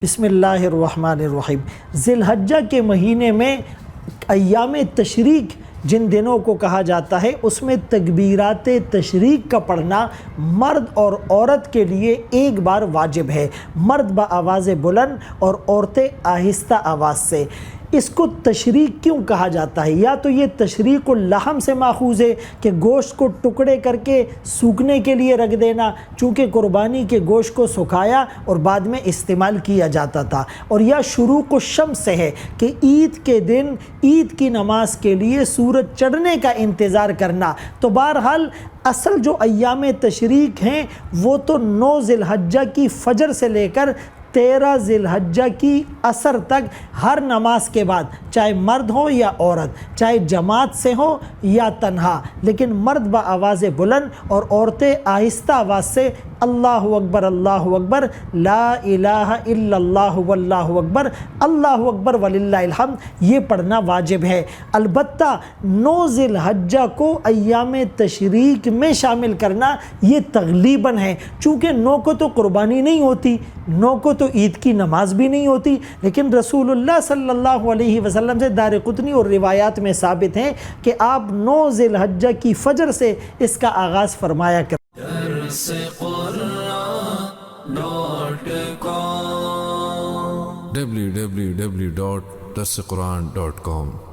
بسم اللہ الرحمن الرحیم۔ ذی الحجہ کے مہینے میں ایام تشریق جن دنوں کو کہا جاتا ہے اس میں تکبیرات تشریق کا پڑھنا مرد اور عورت کے لیے ایک بار واجب ہے، مرد بآواز بلند اور عورتیں آہستہ آواز سے۔ اس کو تشریق کیوں کہا جاتا ہے؟ یا تو یہ تشریق اللحم سے ماخوذ ہے کہ گوشت کو ٹکڑے کر کے سوکھنے کے لیے رکھ دینا، چونکہ قربانی کے گوشت کو سکھایا اور بعد میں استعمال کیا جاتا تھا، اور یا شروق الشمس سے ہے کہ عید کے دن عید کی نماز کے لیے سورج چڑھنے کا انتظار کرنا۔ تو بہرحال اصل جو ایام تشریق ہیں وہ تو 9 ذی الحجہ کی فجر سے لے کر 13 ذی الحجہ کی عصر تک ہر نماز کے بعد، چاہے مرد ہو یا عورت، چاہے جماعت سے ہو یا تنہا، لیکن مرد بآواز بلند اور عورتیں آہستہ آواز سے اللہ اکبر لا الہ الا اللہ واللہ اکبر وللہ الحمد یہ پڑھنا واجب ہے۔ البتہ 9 ذی الحجہ کو ایام تشریق میں شامل کرنا یہ تغلیباً ہے، چونکہ 9 کو تو قربانی نہیں ہوتی، 9 کو تو عید کی نماز بھی نہیں ہوتی، لیکن رسول اللہ صلی اللہ علیہ وسلم سے دارقطنی اور روایات میں ثابت ہیں کہ آپ 9 ذی الحجہ کی فجر سے اس کا آغاز فرمایا کرتے www.darsequran.com